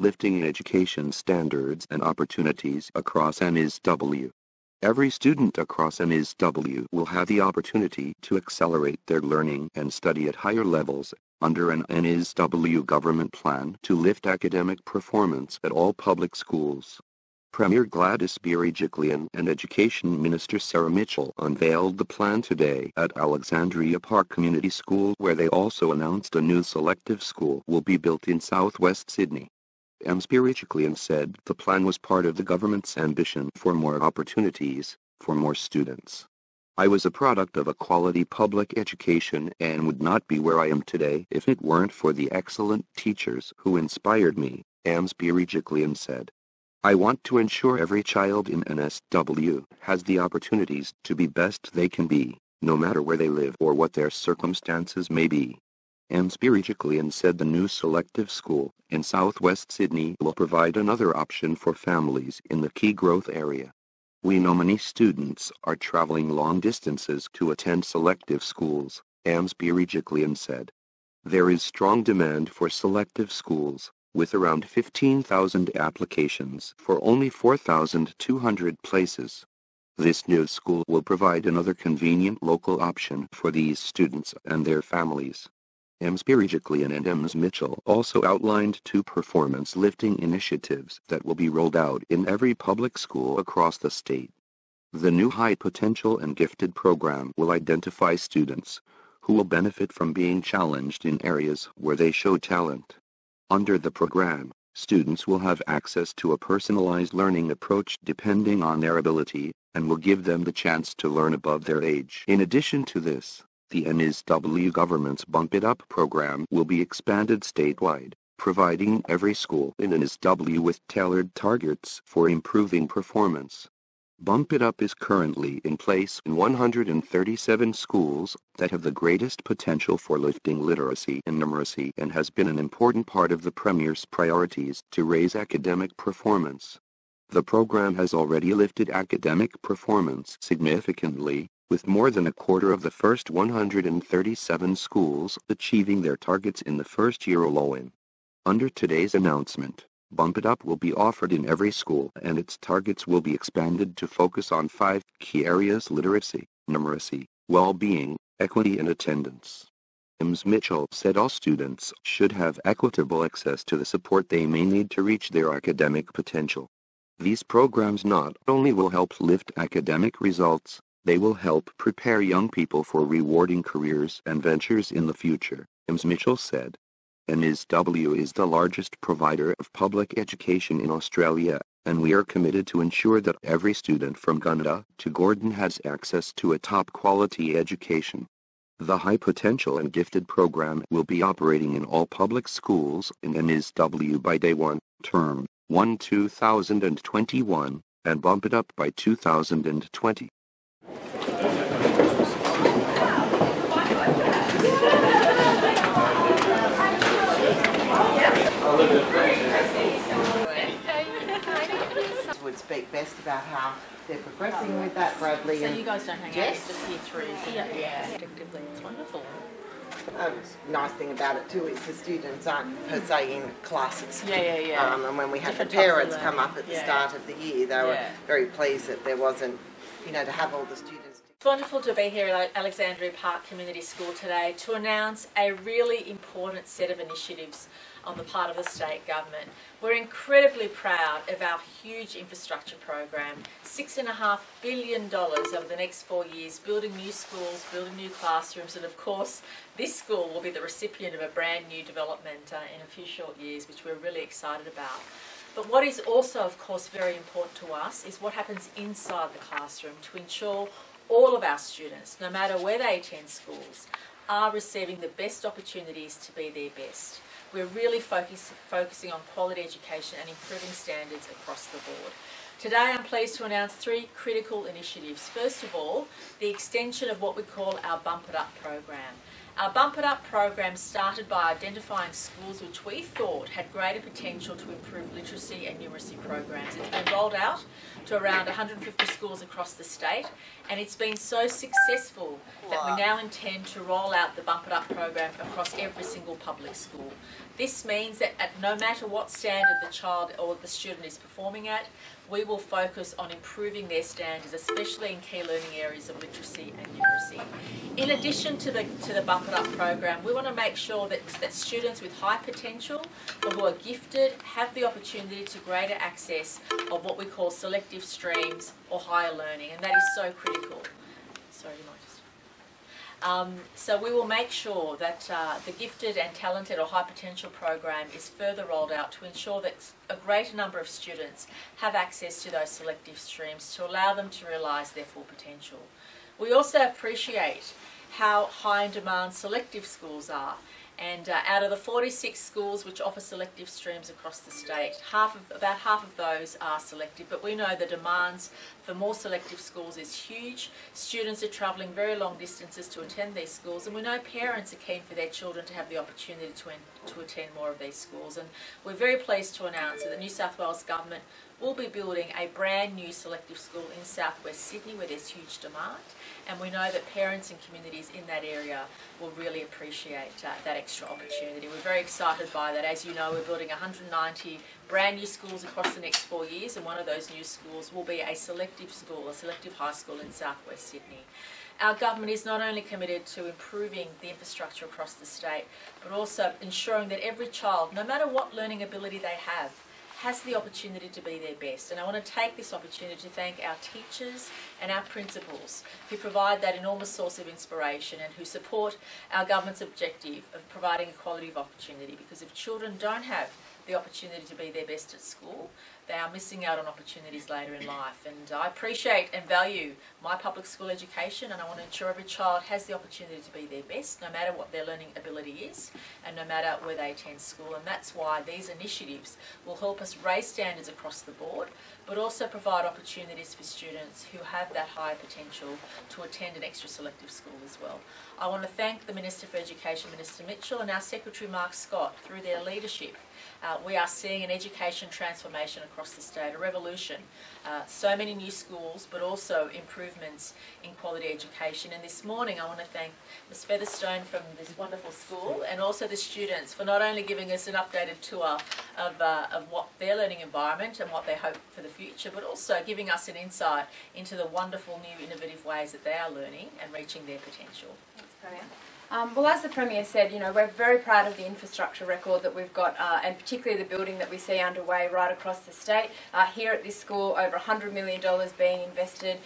lifting education standards and opportunities across NSW. Every student across NSW will have the opportunity to accelerate their learning and study at higher levels under an NSW government plan to lift academic performance at all public schools. Premier Gladys Berejiklian and Education Minister Sarah Michell unveiled the plan today at Alexandria Park Community School, where they also announced a new selective school will be built in southwest Sydney. Ms. Berejiklian said the plan was part of the government's ambition for more opportunities for more students. I was a product of a quality public education and would not be where I am today if it weren't for the excellent teachers who inspired me, Ms. Berejiklian said. I want to ensure every child in NSW has the opportunities to be best they can be, no matter where they live or what their circumstances may be. Ms. Berejiklian said the new selective school in southwest Sydney will provide another option for families in the key growth area. We know many students are traveling long distances to attend selective schools, Ms. Berejiklian said. There is strong demand for selective schools, with around 15,000 applications for only 4,200 places. This new school will provide another convenient local option for these students and their families. Ms. Berejiklian and Ms. Michell also outlined 2 performance-lifting initiatives that will be rolled out in every public school across the state. The new High Potential and Gifted program will identify students who will benefit from being challenged in areas where they show talent. Under the program, students will have access to a personalized learning approach depending on their ability, and will give them the chance to learn above their age. In addition to this, the NSW government's Bump It Up program will be expanded statewide, providing every school in NSW with tailored targets for improving performance. Bump It Up is currently in place in 137 schools that have the greatest potential for lifting literacy and numeracy, and has been an important part of the Premier's priorities to raise academic performance. The program has already lifted academic performance significantly, with more than a quarter of the first 137 schools achieving their targets in the first year alone. Under today's announcement, Bump It Up will be offered in every school, and its targets will be expanded to focus on 5 key areas: literacy, numeracy, well-being, equity and attendance. Ms. Michell said all students should have equitable access to the support they may need to reach their academic potential. These programs not only will help lift academic results, they will help prepare young people for rewarding careers and ventures in the future, Ms. Michell said. NSW is the largest provider of public education in Australia, and we are committed to ensure that every student from Gunnedah to Gordon has access to a top-quality education. The High Potential and Gifted program will be operating in all public schools in NSW by Day 1, Term 1 2021, and Bump It Up by 2020. Would speak best about how they're progressing with that, Bradley. So and you guys don't hang Jess? out, just year 3. Yeah. Effectively, it's wonderful. Nice thing about it too is the students aren't per se in classes. Yeah. And when we had Different the types of parents come learning. up at the start of the year, they were very pleased that there wasn't, to have all the students. It's wonderful to be here at Alexandria Park Community School today to announce a really important set of initiatives on the part of the state government. We're incredibly proud of our huge infrastructure program, $6.5 billion over the next 4 years, building new schools, building new classrooms, and of course this school will be the recipient of a brand new development in a few short years, which we're really excited about. But what is also, of course, very important to us is what happens inside the classroom to ensure all of our students, no matter where they attend schools, are receiving the best opportunities to be their best. We're really focusing on quality education and improving standards across the board. Today I'm pleased to announce 3 critical initiatives. First of all, the extension of what we call our Bump It Up program. Our Bump It Up program started by identifying schools which we thought had greater potential to improve literacy and numeracy programs. It's been rolled out to around 150 schools across the state, and it's been so successful that we now intend to roll out the Bump It Up program across every single public school. This means that no matter what standard the child or the student is performing at, we will focus on improving their standards, especially in key learning areas of literacy and numeracy. In addition to the Bump It Up program, we want to make sure that students with high potential or who are gifted have the opportunity to greater access of what we call selective streams or higher learning, and that is so critical. Sorry, you might just... So we will make sure that the gifted and talented or high potential program is further rolled out to ensure that a greater number of students have access to those selective streams to allow them to realise their full potential. We also appreciate how high in demand selective schools are, and out of the 46 schools which offer selective streams across the state, about half of those are selective, but we know the demands for more selective schools is huge. Students are travelling very long distances to attend these schools, and we know parents are keen for their children to have the opportunity to attend more of these schools. And we're very pleased to announce that the New South Wales Government will be building a brand new selective school in southwest Sydney where there's huge demand, and we know that parents and communities in that area will really appreciate that extra opportunity. We're very excited by that. As you know, we're building 190 brand new schools across the next 4 years, and one of those new schools will be a selective school, a selective high school in southwest Sydney. Our government is not only committed to improving the infrastructure across the state, but also ensuring that every child, no matter what learning ability they have, has the opportunity to be their best. And I want to take this opportunity to thank our teachers and our principals who provide that enormous source of inspiration and who support our government's objective of providing equality of opportunity, because if children don't have the opportunity to be their best at school, they are missing out on opportunities later in life. And I appreciate and value my public school education, and I want to ensure every child has the opportunity to be their best, no matter what their learning ability is and no matter where they attend school. And that's why these initiatives will help us raise standards across the board, but also provide opportunities for students who have that higher potential to attend an extra selective school as well. I want to thank the Minister for Education, Minister Michell, and our Secretary Mark Scott. Through their leadership, we are seeing an education transformation across the state, a revolution. So many new schools, but also improvements in quality education. And this morning I want to thank Ms Featherstone from this wonderful school, and also the students for not only giving us an updated tour of what their learning environment and what they hope for the future, but also giving us an insight into the wonderful new innovative ways that they are learning and reaching their potential. Thanks, Premier. Well, as the Premier said, we're very proud of the infrastructure record that we've got, and particularly the building that we see underway right across the state. Here at this school, over $100 million being invested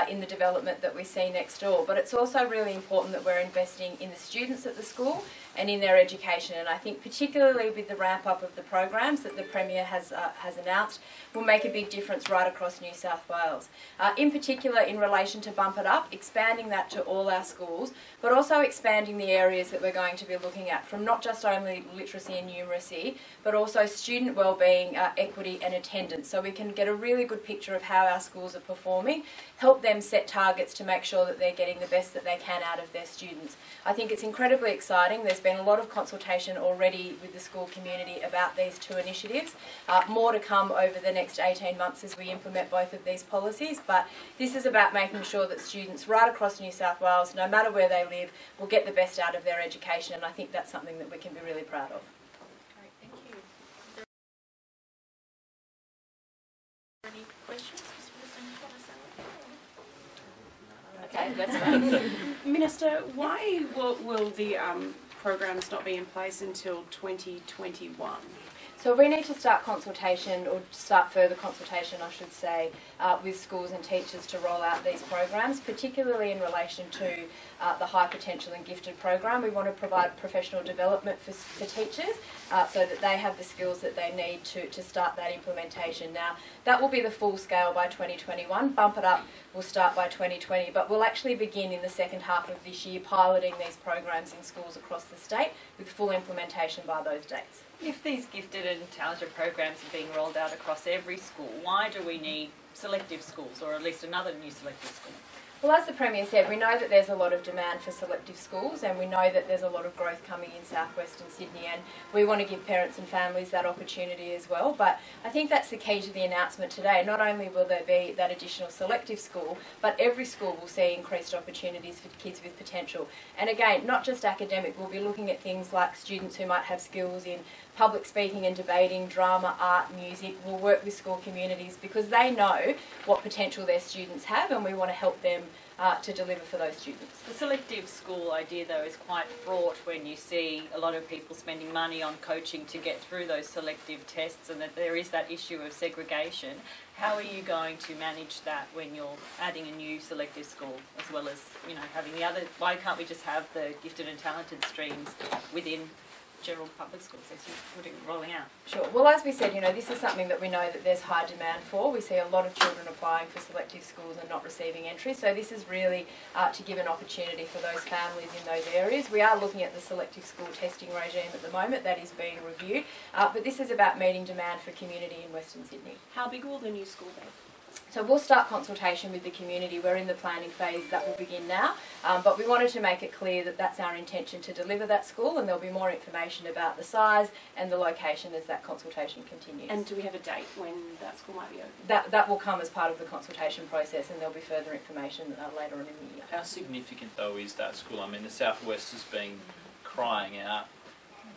in the development that we see next door. But it's also really important that we're investing in the students at the school and in their education, and I think particularly with the ramp up of the programs that the Premier has announced will make a big difference right across New South Wales. In particular in relation to Bump It Up, expanding that to all our schools, but also expanding the areas that we're going to be looking at, from not just only literacy and numeracy, but also student wellbeing, equity and attendance, so we can get a really good picture of how our schools are performing, help them set targets to make sure that they're getting the best that they can out of their students. I think it's incredibly exciting. There's been a lot of consultation already with the school community about these two initiatives. More to come over the next 18 months as we implement both of these policies, but this is about making sure that students right across New South Wales, no matter where they live, will get the best out of their education, and I think that's something that we can be really proud of. Great, thank you. Any questions? Okay, that's fine. Minister, why will the programs not be in place until 2021? So we need to start consultation, or start further consultation I should say, with schools and teachers to roll out these programs, particularly in relation to the High Potential and Gifted program. We want to provide professional development for teachers so that they have the skills that they need to start that implementation. Now, that will be the full scale by 2021. Bump It Up will start by 2020, but we'll actually begin in the second half of this year piloting these programs in schools across the state with full implementation by those dates. If these gifted and talented programs are being rolled out across every school, why do we need selective schools, or at least another new selective school? Well, as the Premier said, we know that there's a lot of demand for selective schools, and we know that there's a lot of growth coming in southwestern Sydney, and we want to give parents and families that opportunity as well. But I think that's the key to the announcement today. Not only will there be that additional selective school, but every school will see increased opportunities for kids with potential. And again, not just academic, we'll be looking at things like students who might have skills in public speaking and debating, drama, art, music. We'll work with school communities because they know what potential their students have, and we want to help them to deliver for those students. The selective school idea, though, is quite fraught when you see a lot of people spending money on coaching to get through those selective tests, and that there is that issue of segregation. How are you going to manage that when you're adding a new selective school, as well as, you know, having the other? Why can't we just have the gifted and talented streams within general public schools as you're rolling out? Sure. Well, as we said, you know, this is something that we know that there's high demand for. We see a lot of children applying for selective schools and not receiving entry. So this is really to give an opportunity for those families in those areas. We are looking at the selective school testing regime at the moment. That is being reviewed. But this is about meeting demand for community in Western Sydney. How big will the new school be? So we'll start consultation with the community. We're in the planning phase. That will begin now. But we wanted to make it clear that that's our intention to deliver that school, and there'll be more information about the size and the location as that consultation continues. And do we have a date when that school might be open? That will come as part of the consultation process, and there'll be further information later on in the year. How significant, though, is that school? I mean, the Southwest has been crying out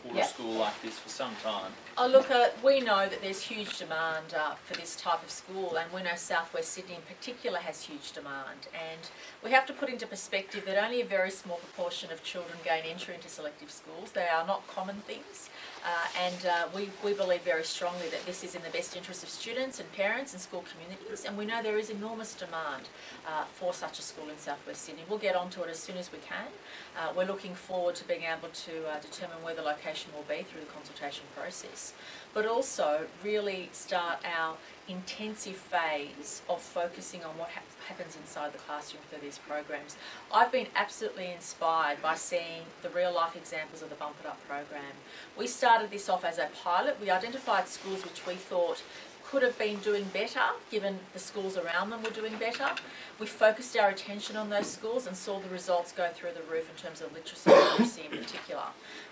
for a school like this for some time. Oh, look, we know that there's huge demand for this type of school, and we know Southwest Sydney in particular has huge demand, and we have to put into perspective that only a very small proportion of children gain entry into selective schools. They are not common things, and we believe very strongly that this is in the best interest of students and parents and school communities, and we know there is enormous demand for such a school in Southwest Sydney. We'll get onto it as soon as we can. We're looking forward to being able to determine where the location will be through the consultation process, but also really start our intensive phase of focusing on what happens inside the classroom through these programs. I've been absolutely inspired by seeing the real life examples of the Bump It Up program. We started this off as a pilot. We identified schools which we thought could have been doing better given the schools around them were doing better. We focused our attention on those schools and saw the results go through the roof in terms of literacy and literacy in particular.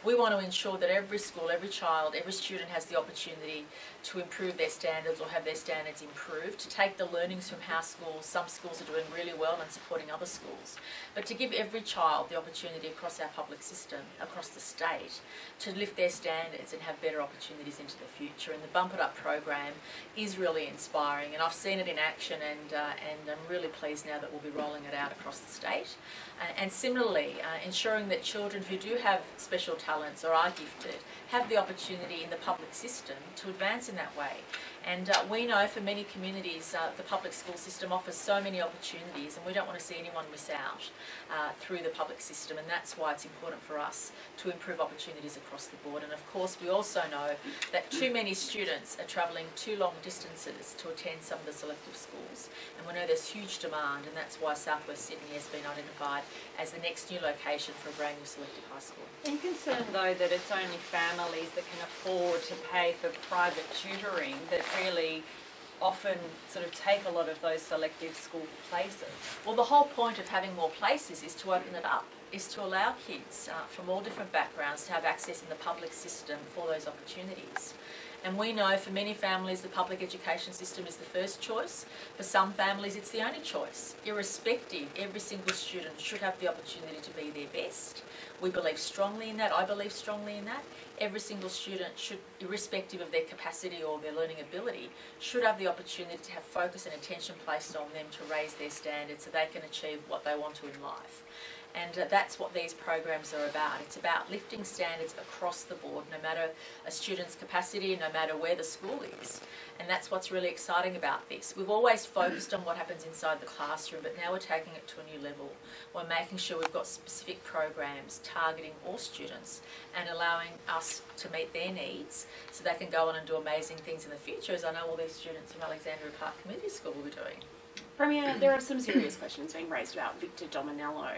We want to ensure that every school, every child, every student has the opportunity to improve their standards or have their standards improved, to take the learnings from how some schools are doing really well and supporting other schools, but to give every child the opportunity across our public system, across the state, to lift their standards and have better opportunities into the future. And the Bump It Up program is really inspiring, and I've seen it in action, and I'm really pleased now that we'll be rolling it out across the state. And similarly, ensuring that children who do have special talents or are gifted have the opportunity in the public system to advance in that way. And we know for many communities the public school system offers so many opportunities, and we don't want to see anyone miss out through the public system, and that's why it's important for us to improve opportunities across the board. And of course we also know that too many students are travelling too long distances to attend some of the selective schools, and we know there's huge demand, and that's why Southwest Sydney has been identified as the next new location for a brand new selective high school. Are you concerned, though, that it's only families that can afford to pay for private tutoring that really often sort of take a lot of those selective school places? Well, the whole point of having more places is to open it up, is to allow kids from all different backgrounds to have access in the public system for those opportunities. And we know for many families the public education system is the first choice. For some families it's the only choice. Irrespective, every single student should have the opportunity to be their best. We believe strongly in that. I believe strongly in that. Every single student should, irrespective of their capacity or their learning ability, should have the opportunity to have focus and attention placed on them to raise their standards so they can achieve what they want to in life. And that's what these programs are about. It's about lifting standards across the board, no matter a student's capacity, no matter where the school is. And that's what's really exciting about this. We've always focused on what happens inside the classroom, but now we're taking it to a new level. We're making sure we've got specific programs targeting all students and allowing us to meet their needs so they can go on and do amazing things in the future, as I know all these students from Alexandria Park Community School will be doing. Premier, there are some serious questions being raised about Victor Dominello.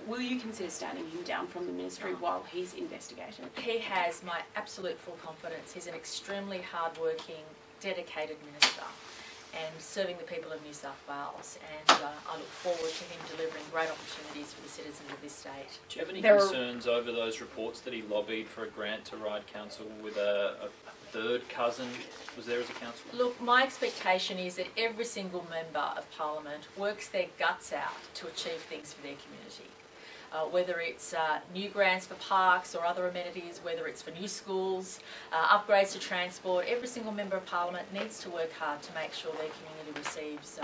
Will you consider standing him down from the ministry while he's investigated? He has my absolute full confidence. He's an extremely hard-working, dedicated minister. and serving the people of New South Wales. And I look forward to him delivering great opportunities for the citizens of this state. Do you have any concerns over those reports that he lobbied for a grant to Ryde Council with a third cousin was there as a councillor? Look, my expectation is that every single member of Parliament works their guts out to achieve things for their community. Whether it's new grants for parks or other amenities, whether it's for new schools, upgrades to transport, every single member of Parliament needs to work hard to make sure their community receives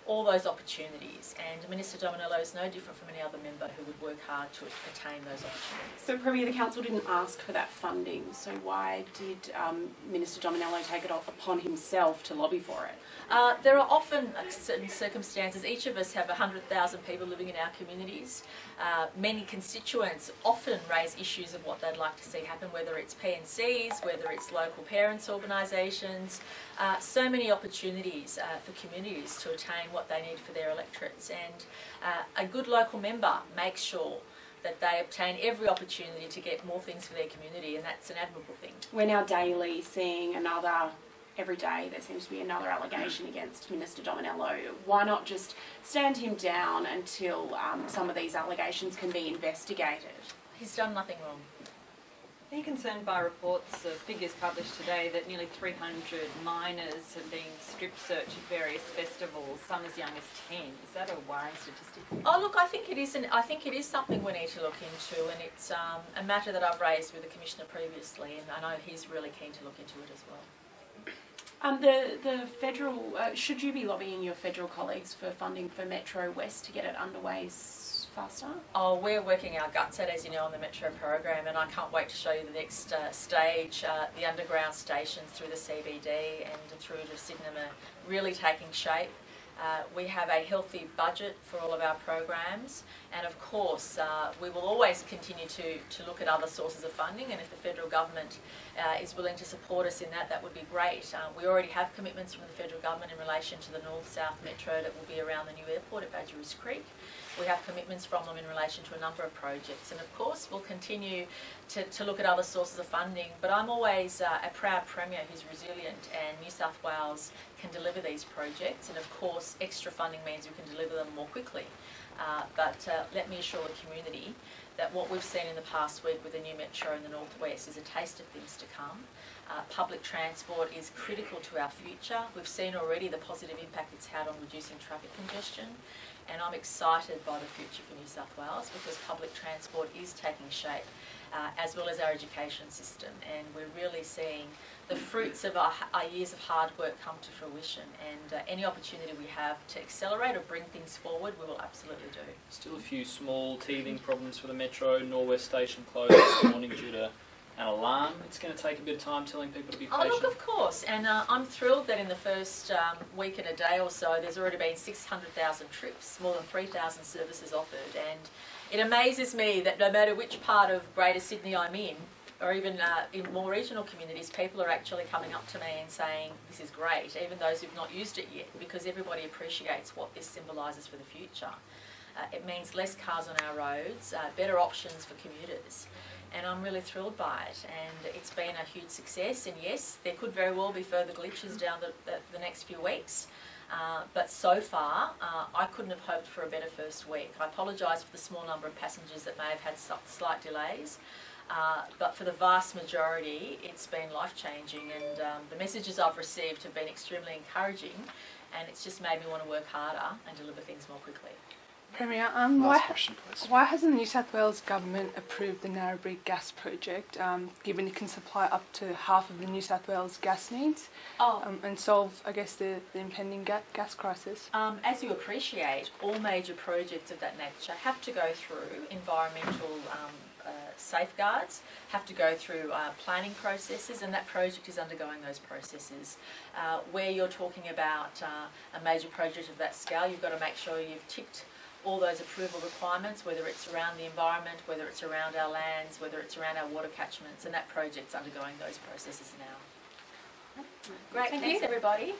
all those opportunities, and Minister Dominello is no different from any other member who would work hard to attain those opportunities. So, Premier, the Council didn't ask for that funding, so why did Minister Dominello take it upon himself to lobby for it? There are often certain circumstances. Each of us have 100,000 people living in our communities. Many constituents often raise issues of what they'd like to see happen, whether it's PNCs, whether it's local parents' organisations. So many opportunities for communities to attain what they need for their electorates, and a good local member makes sure that they obtain every opportunity to get more things for their community, and that's an admirable thing. We're now daily seeing every day there seems to be another allegation against Minister Dominello. Why not just stand him down until some of these allegations can be investigated? He's done nothing wrong. Are you concerned by reports of figures published today that nearly 300 minors have been strip searched at various festivals, some as young as 10? Is that a worrying statistic? Oh, look, I think it is. I think it is something we need to look into, and it's a matter that I've raised with the Commissioner previously, and I know he's really keen to look into it as well. The federal, should you be lobbying your federal colleagues for funding for Metro West to get it underway faster? Oh, we're working our guts out, as you know, on the Metro program, and I can't wait to show you the next stage. The underground stations through the CBD and through to Sydenham are really taking shape. We have a healthy budget for all of our programs, and of course we will always continue to look at other sources of funding, and if the federal government is willing to support us in that, that would be great. We already have commitments from the federal government in relation to the North-South Metro that will be around the new airport at Badgerys Creek. We have commitments from them in relation to a number of projects, and of course we'll continue to look at other sources of funding, but I'm always a proud Premier who's resilient, and New South Wales can deliver these projects, and of course extra funding means we can deliver them more quickly. But let me assure the community that what we've seen in the past week with the new Metro in the Northwest is a taste of things to come. Public transport is critical to our future. We've seen already the positive impact it's had on reducing traffic congestion, and I'm excited by the future for New South Wales because public transport is taking shape, as well as our education system, and we're really seeing the fruits of our years of hard work come to fruition, and any opportunity we have to accelerate or bring things forward, we will absolutely do. Still a few small teething problems for the Metro. Norwest Station closed this morning due to an alarm. It's going to take a bit of time telling people to be patient. Oh, look, of course, and I'm thrilled that in the first week and a day or so there's already been 600,000 trips, more than 3,000 services offered, and it amazes me that no matter which part of Greater Sydney I'm in, or even in more regional communities, people are actually coming up to me and saying this is great, even those who've not used it yet, because everybody appreciates what this symbolises for the future. It means less cars on our roads, better options for commuters, and I'm really thrilled by it, and it's been a huge success, and yes, there could very well be further glitches down the next few weeks, but so far I couldn't have hoped for a better first week. I apologise for the small number of passengers that may have had slight delays, but for the vast majority it's been life-changing, and the messages I've received have been extremely encouraging, and it's just made me want to work harder and deliver things more quickly. Premier, Last question, please. why hasn't the New South Wales government approved the Narrabri gas project, given it can supply up to half of the New South Wales gas needs, and solve, I guess, the impending gas crisis? As you appreciate, all major projects of that nature have to go through environmental safeguards, have to go through planning processes, and that project is undergoing those processes. Where you're talking about a major project of that scale, you've got to make sure you've ticked all those approval requirements, whether it's around the environment, whether it's around our lands, whether it's around our water catchments, and that project's undergoing those processes now. Great, thanks everybody.